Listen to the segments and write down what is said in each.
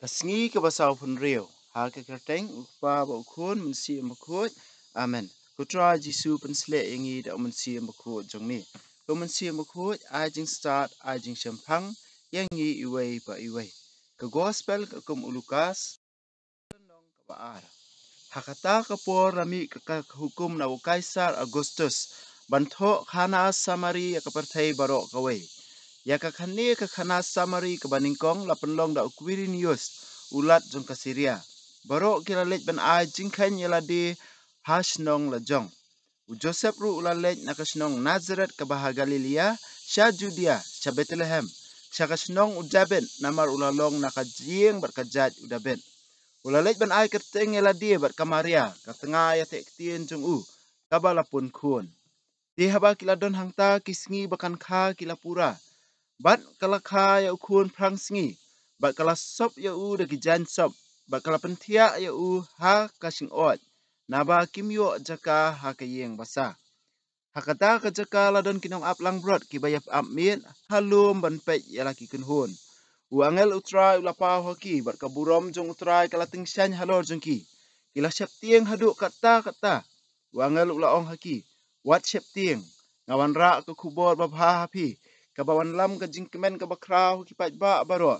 Tasngi ke basau pun rio. Ha ke kerteng upa ba ukun mensi mbakut. Amen. Kutra Jisu pensle ingi da mensi mbakut jong ni. Ko mensi mbakut ajing start ajing sempang yang ngi iway pa iway. Ke gospel ke kum ulukas nong ke baar. Hakata kapor rami ke hukum na Kaisar Augustus. Banto khana samari ya kepertai barok kawai. Ya kakani ke khana samari ke baningkong lapenlong da Quirinius ulat jong ke Syria. Barok kira lej ban ai jingkan yala di hasnong lajong. Joseph ru ulalej nakasnong Nazareth ke baha Galilea, sya Judea, sya Bethlehem. Sya kasnong ujaben namar ulalong nakajing berkajat udaben. Ulalej ban ai kerteng yala di ber kamaria, katengah ya tektien jong kabalapun kun. Di haba kila don hangta kisngi bakan kha kila pura. Bat kala kha ya ukun prang singi. Bat kala sop ya da gijan sop. Bat kala pentia ya ha kasing ot. Naba kimyo jaka ha kayeng basa. Hakata ka jaka ladon kinong aplang brot kibayap apmin halum ban pet ya laki kunhun. Uangel utrai ulapa hoki bat kaburom jong utrai kala tingsan halor jong ki. Kila siap tieng haduk kata. Uangel ulaong haki. Wat siap tieng. Ngawan ra ke kubor babha hapi. Kabawan lam ka jingkemen ka bakraw kipat ba baro.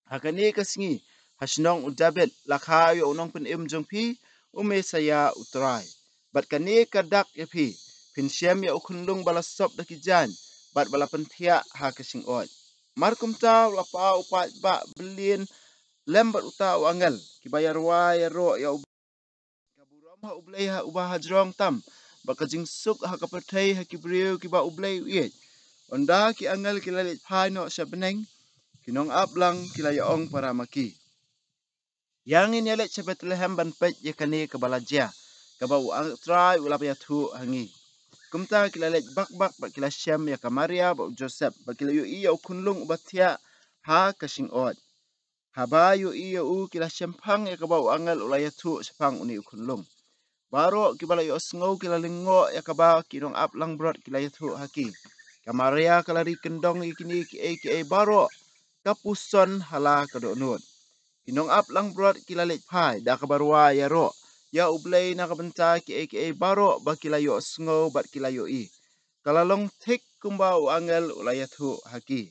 Hakani ka singi hasnong udabet lakhayo unong pen jong pi saya utrai. Bat kani ka dak ya pi pinsyam ya ukunlung balasop da kijan bat bala pentia ha kasing ot. Markum taw lapa upat ba belin lembat utaw angel kibayar wa ya ro ya kaburam ha ublay ha ubah hajrong tam bakajing suk ha kapertai ha kibriu kiba ublay uyet. Onda ki angal kilalit pai no sa beneng, kinong aplang kilayaong para maki. Yang ini alit sa Bethlehem ban pet ya kani kabalajya, kabau ang try ulap ya tu hangi. Kumta kilalit bakbak ba kila Shem ya Maria ba Joseph ba kila yu iya ukunlung ubatya ha kasing ot. Haba yu iya kila Shempang ya kabau angal ulaya tu sepang uni ukunlung. Baro kibala yu osngaw kila lingo ya kabau kinong aplang brot kila ya tu haki. Kamaria kalari kendong ikini ki baro kapuson hala kadonut. Kinong aplang brot kilalit pai da kabarwa ya ro. Ya ublay na kabenta ki baro ba kilayo sngo bat kilayo i. Kalalong tik kumbau angel ulayatu haki.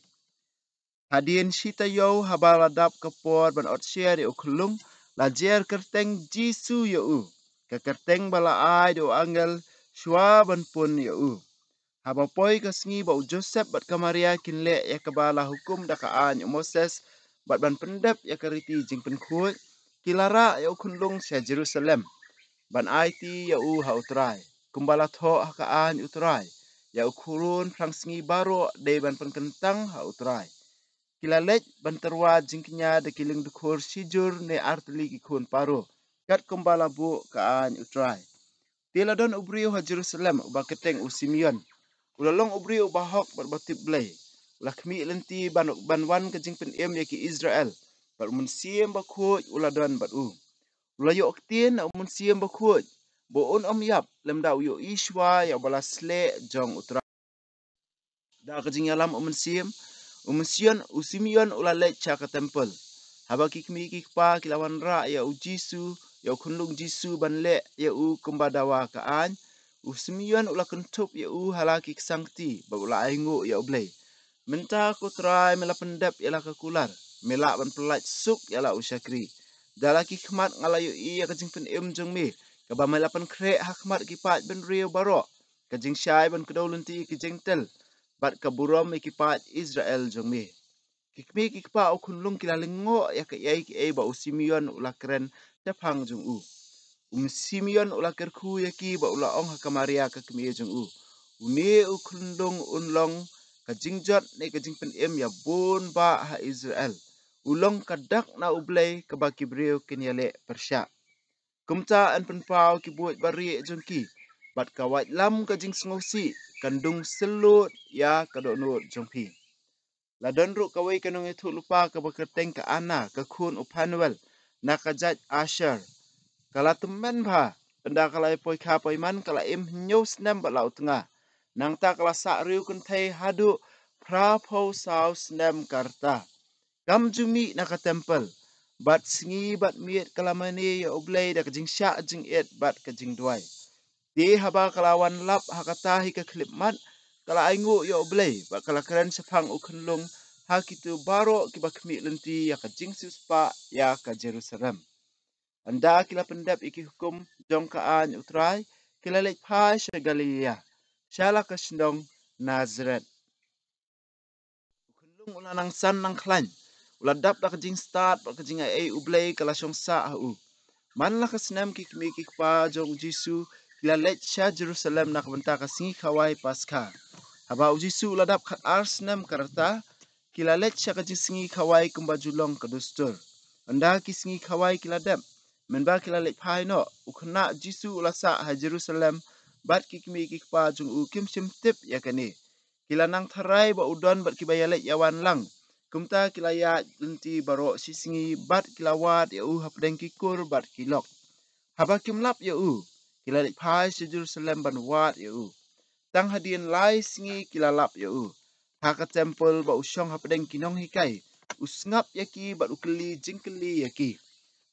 Hadien sita yo habaladap kapor ban otsyar di ukulung lajer kerteng Jisu yo Kekerteng bala ai do angel shwa ban pun yo Habapoy kasngi ba Joseph bat kamaria kinle ya kabala hukum da kaan Moses bat ban pendep ya kariti jing penkut kilara ya kunlung sa Jerusalem ban IT ya ha utrai kumbala tho ha kaan utrai ya ukurun prangsngi baro de ban penkentang ha utrai kilalet ban terwa jingknya de kiling dukur sijur ne artli kikun paro kat kumbala bu kaan utrai tiladon ubriu ha Jerusalem ba keteng Simeon ulalong ubri ubahok berbatip blay. Lakmi lenti banwan kajing pen yaki Israel. Bar munsiem bakut uladon batu. Ulayo oktin munsiem bakut. Boon yap lemda uyo ishwa ya balasle jong utra. Da kajing yalam Simeon ulalek chaka temple. Haba kikmi kikpa kilawan ra ya Jisu ya kunlung Jisu banle ya kumbadawa kaan. Simeon ula kentup ya halaki kesangti ba ula aingu ya ublay. Menta ko try mela pendep ya la kakular. Mela ban pelat suk ya la usyakri. Dalaki khmat ngalayo iya kajing pen jong mi. Kaba mela pen kre hakmat kipat ben rio baro. Kajing syai ban kedolunti kajing tel. Bat kaburom ikipat Israel jong mi. Kikmi kikpa ukunlung kilalingo ya ki ba Simeon ula keren tapang jong Simeon ula kerku yaki ba ula ong hakamaria ka kemi jong Uni ukunlung unlong kajingjot ne kajing pen ya bon ba ha Israel. Ulong kadak na ublay kabaki breu kenyale persya. Kumta an penpau kibuat bari jong ki. Bat kawat lam kajing sengosi kandung selut ya kadonut jong pi. Ladon ru kawai kanong itu lupa kabakerteng ka ana kakun upanuel nakajat Asher. Kala temen ba, benda kala poi ka poi man kala nyos nem ba lau tengah. Nang ta kala sa riu kuntai hadu prapo saus nem karta. Kam jumi naka temple, bat singi bat miet kalamani ya ublay da kajing syak jing et bat kajing duai. Di haba kalawan lap hakatahi ka klipmat kala aingu ya ublay bat kala keren sepang ukenlung hakitu baro kiba kemi lenti ya kajing suspa ya ka Jerusalem. Anda kila pendap iki hukum jong kaan utrai kila lek pai sya Galilea. Syala ka sendong Nazareth. Ukenlung ulanang san nang klan. Uladap da kajing start bat kajing ai ublay kala syong sa hu. Man la kasinam ki kmi ki pa jong Jisu kila lek sya Jerusalem nak benta ka singi kawai Paskha. Haba Jisu uladap kat arsnam karata kila lek sya kajing singi kawai kumbajulong kedustur. Anda ki singi kawai kila dap. Menba kila lek pai no ukna Jisu ulasa ha Jerusalem bat ki kmi ki pa jong u kim sim tip ya kani. Kila nang tharai ba udon bat ki bayalek yawan lang. Kumta kila ya lenti baro sisingi bat kila wat ya u hapdeng kikur bat kilok. Haba kimlap ya u. Kila lek pai si Jerusalem ban wat ya u. Tang hadian lai singi kila lap ya u. Haka temple ba usyong hapdeng kinong hikai. Usngap ya ki bat ukeli jingkeli ya ki.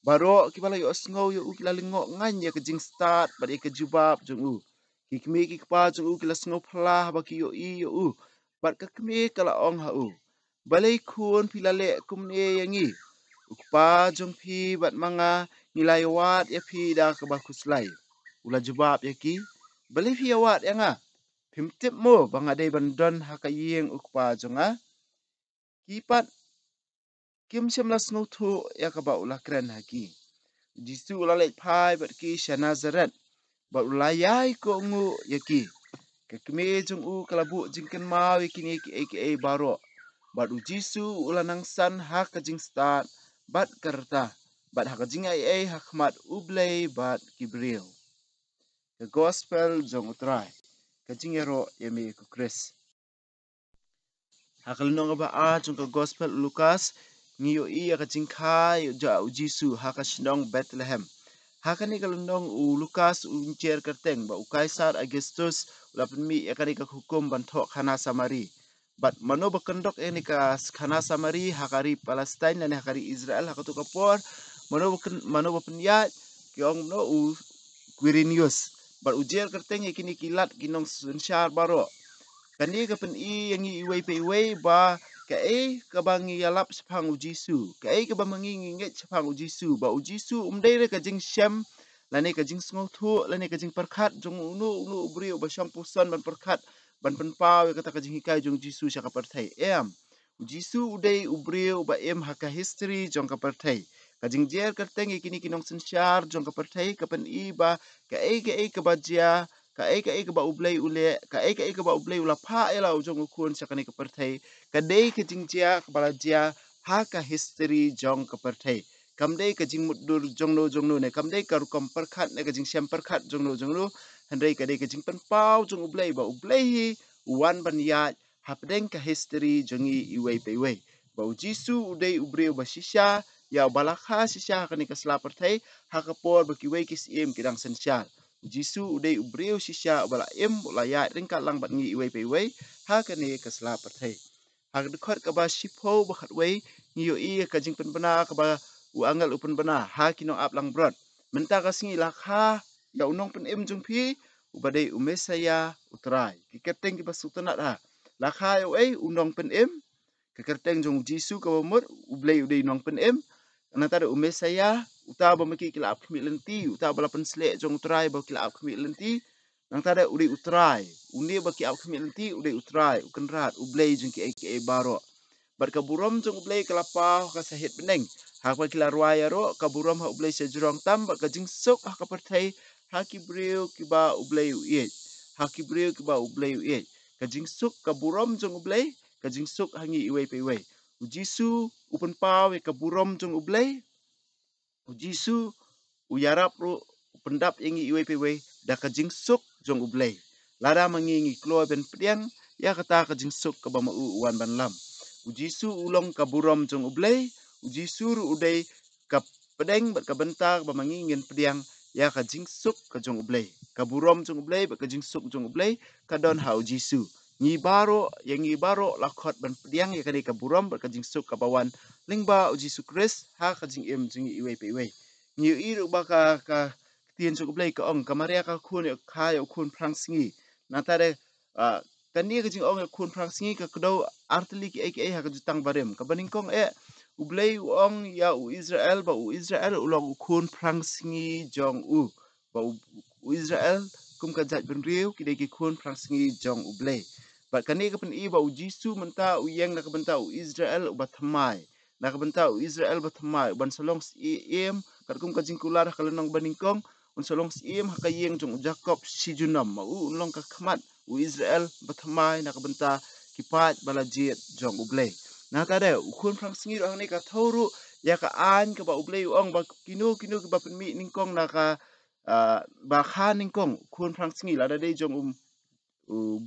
Baro kibala yo asngau yo u kila lingok ngan ya kejing start bat ya kejubab jong u. Kikmi ki kpa jong u kila sngau plah ba ki yo i yo u. Bat kakmi kala ong ha u. Balay kun pilale kumne yangi. Ukpa jong pi bat mga nilaywat ya pi da kabakuslay. Ula jubab ya ki. Balay pi yawat ya nga. Pimtip mo bang aday bandon hakayeng ukpa jong ha. Kipat kim siyam las ngutu ya kaba ula kren haki. Jisu ula lek pai bat ki sya Nazareth. Bat ulayay ko ngu ya ki. Kakme jong u kalabu jingken mau yakini aka baro. Bat u Jisu ula nangsan haka jing start bat karta. Bat haka jing ai hakmat ublay bat kibril. The gospel jong utrai. Kajing ero yami ku Chris. Hakal nong ba a jong ka gospel Lukas ngiyo iya kajing kai ja u Jisu haka sindong Bethlehem. Haka ni kalundong u Lukas uncer kerteng ba u Kaisar Augustus ulapan mi yakani ka hukum bantok Hana Samari. Bat mano bakendok ini ka Hana Samari hakari Palestine dan hakari Israel hakatu kapor mano bapenyat kiong no u Quirinius. Bat ujer kerteng yakini kilat kinong sunsyar baro. Kani kapan i yang iway pa iway ba kai kabangi yalap sepang u Jisu. Kai kabangi ngingit sepang u Jisu. Ba u Jisu umday re kajing syam. Lani kajing sngautu. Lani kajing perkat. Jong unu ubri ba syam pusan ban perkat. Ban penpaw kata kajing hikai jong Jisu siya kapartay. U Jisu uday ubri ba haka history jong kapartay. Kajing jer kerteng ikini kinong sensyar jong kapartay. Kapan i ba kai kabajya. Kai ka ba ublay ule kai ka ba ublay ula pa ela ujong ukun sa kani kapertay kadai kajingja kabalajia ha ka history jong kapertay kamdai kajing mudur jongno ne kamdai karukom perkhat ne kajing syam perkhat jongno handai kadai kajing penpau jong ublay ba ublay hi wan ban ya hapdeng ka history jongi iway pe iway ba Jisu uday ubreu ba shisha ya balakha shisha kani kasla pertay ha kapor ba kiway kisim kidang sensyal Jisu uday ubreu shisha bala ulaya ringkat lang bat ngi iway pe iway ha kani kasla pertay ha dekot ka ba shipo ba khatway ngi yo i kajing penbana ka ba u angal upen bana ha kinong ap lang brot menta ka singi lakha ya unong pen jong pi ubadai umesaya utrai kiketeng ki basutanat ha lakha yo unong pen kiketeng jong Jisu ka bamur ublay uday nong pen nantara umesaya uta ba maki kila ap kmi lenti uta bala penslek jong utrai ba kila ap kmi lenti nantara uday utrai uni ba ki ap kmi lenti uday utrai ukenrat ublay jong ki aka baro bar kaburom jong ublay kelapa ka sahit beneng ha pa kila ruaya ro kaburom ha ublay sejrong tam ba kajing sok ha kapertai ha kibreu ki ba ublay uiet ha kibreu ki ba ublay uiet kajing sok kaburom jong ublay kajing sok hangi iway pe iway Jisu upen paw kaburom jong ublay Jisu uyarap ro pendap yangi iway pe iway da kajing sok jong ublay lada mangingi kloy ben pediang ya kata kajing sok ka ba mau uwan ban lam Jisu ulong kaburom jong ublay Jisu ru uday ka pedeng bat ka bentar ba mangingin pediang ya kajing sok ka jong ublay kaburom jong ublay ba kajing sok jong ublay kadon hau Jisu ngi baro lakot ban pediang ya kani kaburom bat kajing sok ka bawan lingba u Jesu Christ ha ka jing em jing iwe pe iwe ni iru ba ka tien jong blai ka ong ka Maria ka khun kha yo khun prang singi na tare kan ni ka jing ong khun prang singi ka kdo artli ki ai ha ka jutang barem ka baning kong u blai u ong ya u Israel ba u Israel u long u khun prang singi jong u ba u Israel kum ka jat ben riu ki dei ki khun prang singi jong u blai ba kan ni ka pen i ba u Jesu menta u yeng na ka benta u Israel ba thamai na ka benta u Israel ba thamai ban salong si em kat kum ka jing kular ka lenong baning kong un salong si em ha ka yeng jong Jacob si junam ma u long ka khmat u Israel ba thamai na ka benta ki pat bala jet jong u blai na ta de u khun prang singi ro ni ka thoru ya ka an ka ba u blai u ong ba kinu ki ba pen mi ning kong na ka ba kha ning kong khun prang singi la da de jong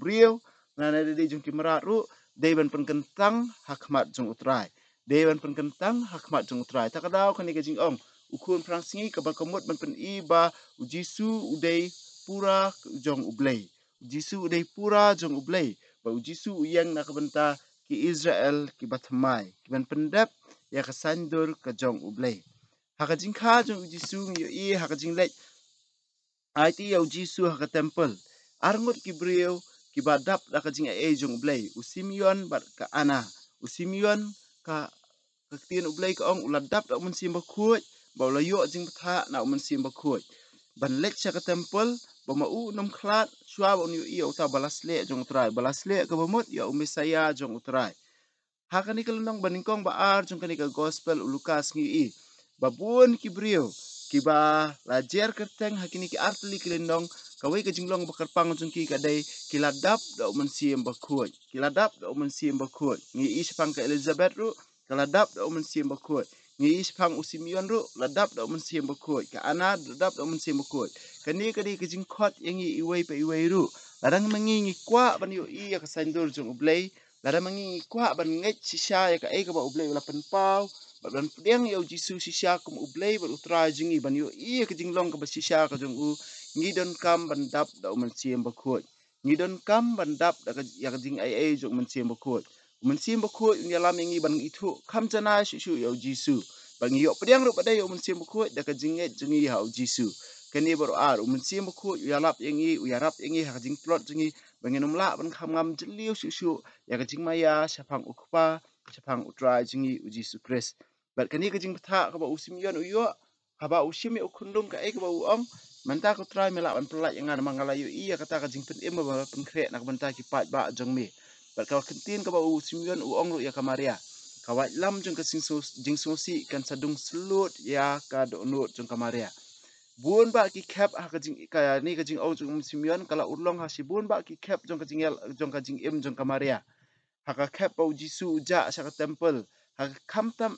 brio na na de jong ki marat ru de ban pen kentang hakmat jong utrai de ban pen kentang hakmat jong utrai ta ka daw kan ni ka jing ong u khun prang singi ka ba kamut ban pen i ba u Jesu u de pura jong u blai u Jesu u de pura jong u blai ba u Jesu u yang na ka benta ki Israel ki bathamai ki ban pendap ya ka sandur ka jong u blai ha ka jing kha jong u Jesu ngi i ha ka jing lek ai ti u Jesu ha ka temple arngut ki brio ki badap la ka jing e jong blai u Simeon bat ka ana u Simeon ka tien u blai ka ong uladap da mun sim ba khuj ba la yo jing tha na mun sim ba khuj ban lek cha ka temple ba ma u nom khlat shwa ba nu i u ta balasle jong trai balasle ka ba mot ya u Mesaya jong utrai ha ka ni ka lunong baning kong ba ar jong ka ni ka gospel u Lukas ngi i ba bun ki brio ki ba la jer ka teng ha kini ki artli ki lindong ka wei ka jinglong ba karpang jong ki ka dei ki ladap da mun sim ba khuj ki ladap da mun sim ba khuj ngi i sepang ka Elizabeth ru ka ladap da mun sim ba khuj ngi i sepang u Simeon ru ladap da mun sim ba khuj ka ana ladap da mun sim ba khuj ka ni ka di ka jing khot yang i wei pe wei ru larang mangi ngi kwa ban yu i ya ka sandur jong blai larang mangi ngi kwa ban ngai sisa ya ka ai ka ba blai la pen pau ban pedeng ya Jesu sisa kum blai ba utra jing i ban yu i ka jing long ka ba sisa ka jong u ngi don kam ban dap da mun sim ba khuj ngi don kam ban dap da ka ya ka jing ai jong mun sim ba khuj mun sim ba khuj ya lam ngi ban i thu kam chana shu ya Jesu ban yo pedeng ru ba dai mun sim ba khuj da ka jing jing i ha Jesu kani baru ar mun sim ba khuj ya lap yangi ya rap yangi ha jing plot jing i banginum la ban kham ngam jliu shu ya ka jing maya sapang ukpa sapang utra jing i Jesu Christ bat kani ka jing tha ka ba Simeon u yo ha ba usim u khundum ka ai ka ba u ong manta ko try mela ban pelat yang ana mangalayu iya kata ka jing pen em ba pen kre nak benta ki pat ba jong mi bat ka kentin ka ba u Simeon u ong ru ya ka Maria ka wa lam jong ka jing so si kan sadung slut ya ka do not jong ka Maria bun ba ki kep ha ka jing ka ni ka jing au jong Simeon kala urlong ha si bun ba ki kep jong ka jing em jong ka Maria ha ka kep ba Jesu ja sa ka temple ha ka kam tam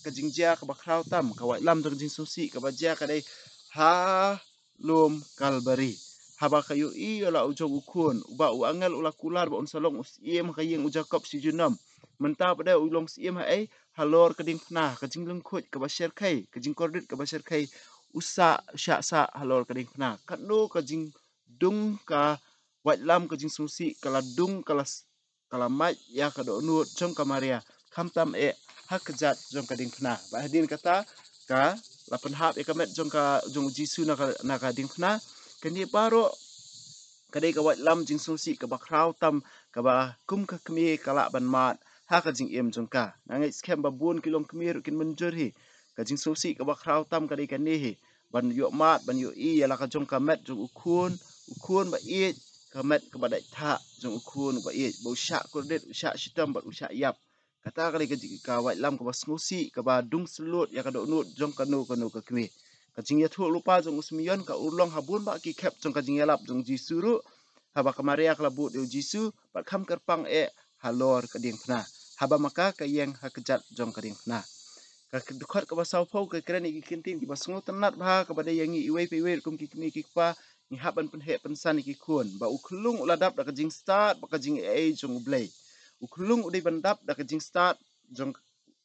ka jing ja ka ba kraw tam ka wa lam jong jing so si ka ba ja ka dai ha lum kalbari haba kayo i la ujong ukun ba u angel ula kular ba unsalong usiem ka yeng ujakop si junam menta pada ulong siem ha ai halor kading pna ka jinglung khut ka ba sher khai ka jing kordit ka ba sher khai usa sha sa halor kading pna kat no ka jing dung ka wat lam ka jing susi kala dung kala mai ya ka do nu jong ka Maria kam tam hak jat jong kading pna ba hadin kata ka lapan hap ekamet jong Jesu na ka ding pna kani baro kadai ka wat lam jing susi ka ba kraw tam ka ba kum ka kmi kala ban mat ha ka jing em jong ka nangai skem ba bun kilong kmi ru kin menjur hi ka jing susi ka ba kraw tam kadai ka ni hi ban yo mat ban yo i ya la ka jong ka met jong ukun ba i ka met ka ba dai tha jong ukun ba i bo sha ko det sha shitam ba usha yap kata kali ka wat lam ka ba susi ka ba dung selut ya ka do nut jong ka no ka kmi ka jing ya thu lupa jong Simeon ka urlong habun ba ki kep jong ka jing yalap jong Jesu ru haba ka Maria ka labut de Jesu pat kham karpang halor ka ding pna haba maka ka yeng ha kejat jong ka ding pna ka dukhot ka ba saw phau ka krani ki kintin ki ba sungu tanat ba ka ba de yangi iwe pe we kum ki kmi ki pa ni haban pen he pen san ki khun ba ukhlung uladap da ka jing start ba ka jing jong blai ukhlung udai bandap da ka jing start jong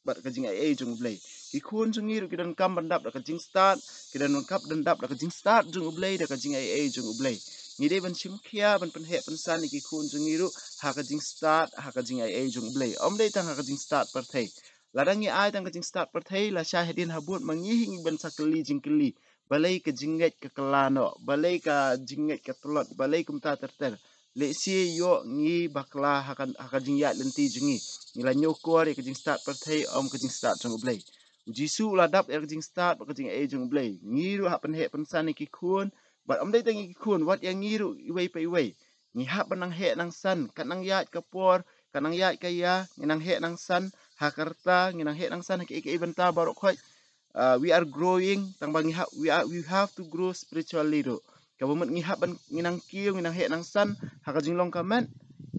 bat ka jing jong blai ki khun jong ni ru ki dan kam bandap da ka jing start ki dan kap dan dap da ka jing start jong blai da ka jing jong blai ni dei ban sim khia ban pen he pen san ki khun jong ni ru ha ka jing start ha ka jing jong blai om dei tang ha ka jing start par thai Ladang ngi ai tang ka jing start perthei la syahidin habut mangi hingi ban sakeli jingkeli. Balai ka jinget ka kelano, balai ka jinget ka telot, balai kumta terter. Le si yo ngi bakla hakan jing yat lenti jingi. Nila nyokor ya ka jing start perthei om ka jing start jong blai. Jisu ladap ya ka jing start ka jing e jong blai. Ngiru hapan he pensan ki kun, bat om dai tangi ki kun wat yang ngiru iwei pa iwei. Ngi hap nang he nang san, kat nang yat ka por, kat nang yat ka ya, ngi nang he nang san, hakarta ngi nang he nang san ki benta barok khoi. We are growing tang bang we have to grow spiritually do kabomet ngi haban ngi nang kiu ngi nang he nang san haka jinglong kamen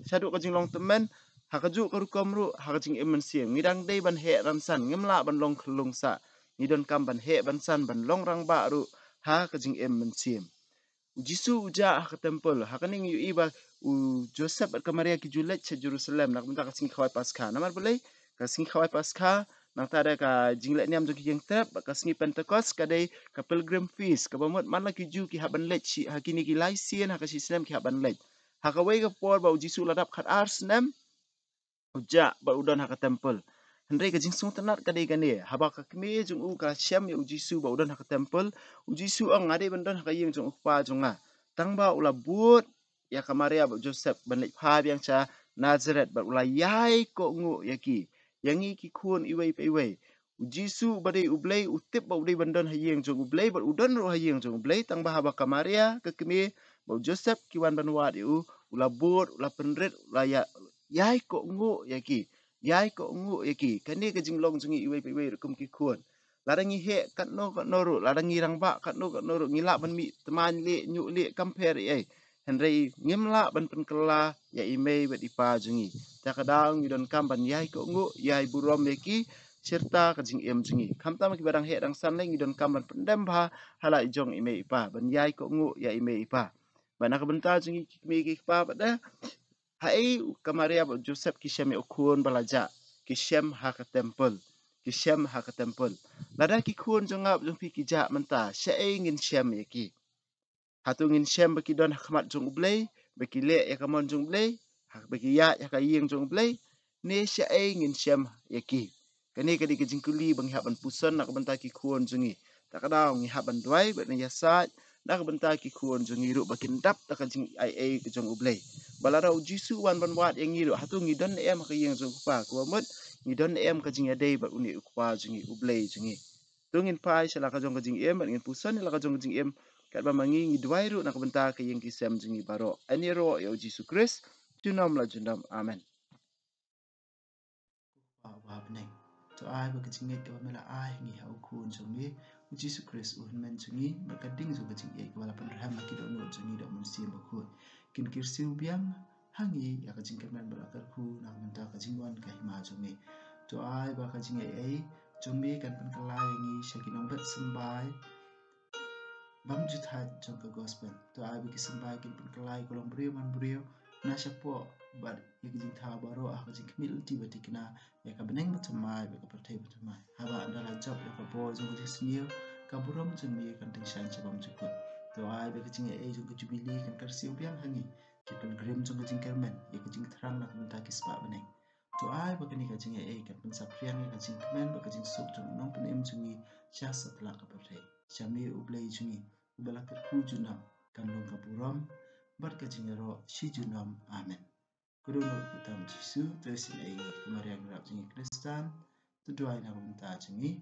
syadu ka jinglong temen haka ju ka rukomru haka jing emen sieng ngi dang dei ban he ran san ngemla ban long khulung sa ngi don kam ban he ban san ban long rang ba ru haka jing emen sieng Jisu uja haka temple haka ning yu iba Joseph at Maria ki julet che Jerusalem nak bentar kasing khawai pasca namar boleh kasing khawai pasca nang tada ka jinglet niam jo ki jeng tep ka singi Pentecost ka dei ka pilgrim feast ka bamot man la ki ju ki haban let si hakini ki lai sien haka si snem ki haban let haka wei ka por ba Jisu ladap khat ar snem uja ba udon haka temple Hendrai ka jing sung tenat ka dei ka ne haba ka kme jung u ka syam ya Jisu ba udon haka temple Jisu ang ngade bandon haka yeng jung pa junga tang ba ula but ya ka Maria ba Joseph ban let pha biang cha Nazareth ba ula yai ko ngu yaki yangi ki kun iwei pe iwei Jisu badai ublei utip ba udai bandon hayeng jong ublei ba udon ro hayeng jong ublei tang ba haba ka Maria ke keme ba Joseph kiwan banwat u ula bot ula penret ula ya yai ko ngu yaki kani ke jinglong jungi iwei pe iwei kum ki kun ladangi he kat no ru ladangi rang ba kat no ru ngila ban mi teman le nyu le compare ai Henry ngimla ban pen kela ya imei bet ipa jungi takadang yudon kam ban yai ko ngu yai burom yaki serta ka jing em jungi kamta ma ki barang he dang san leng yudon kam ban pendem ba hala ijong imei ipa ban yai ko ngu ya imei ipa bana ka benta jungi ki ki pa pada hai kamaria ba Joseph ki shem ukun balaja ki shem ha ka temple lada ki kun jongap jong pi ki ja menta syai ngin shem yaki hatungin shem baki don hakmat jong ublei baki le ya kamon jong ublei hak baki ya ka yeng jong ublei ne syai ngin shem yaki kani kadi ke jingkuli bang haban puson nak benta ki kun jungi takadaw ngi haban duai bet ne yasat nak benta ki kun jungi ru bakin dap tak jing ai ke jong ublei balara Jisu wan ban wat yang ngiru hatung ngi don em ka yeng jong pa ko mot ngi don em ka jing adei ba uni ukpa jungi ublei jungi tungin pai sala ka jong ka jing em ngin puson la ka jong ka jing em kat ba mangi ngi duai ru nak benta ka yeng ki sem jungi baro ani ro ya Jisu Kris junam la junam amen wa bneng to ai ba ka jing ka mela ai ngi ha ukun jungi Jisu Kris un men jungi ba ka ding jong ka jing e ka la pan raham ki do no jungi do mun sim ba ku kin kirsiu biang hangi ya ka jing ka men ba ka ku nak benta ka jing wan ka hima jungi to ai ba ka jing e jungi kan pan ka lai ngi shakinong bet sembai bam juthat jong ka gospel to ai bi sembai kin pan kalai kolong brio man brio na shapo bar yek jing tha baro a ka jing mil ti batikna ya ka beneng batamai ba ka pertai batamai haba andala job ya ka bo jong ka snio ka burom jong mi kan ting shan chabam jukut to ai bi ka jing e jong ka jubili kan karsiu biang hangi ki pan grim jong ka jing kermen ya ka jing thrang na kan ta ki spa beneng to ai ba ka ni ka jing e kan pan sapriang ya ka jing kemen ba ka jing sok jong nong pan em jungi sha satla ka pertai Shami ublay jungi ubalakir ku junam kanlong kapuram bar ka jingero si junam amen kudono kutam jisu tesin ay kumariang rap jungi kristan tuduay na kumta jungi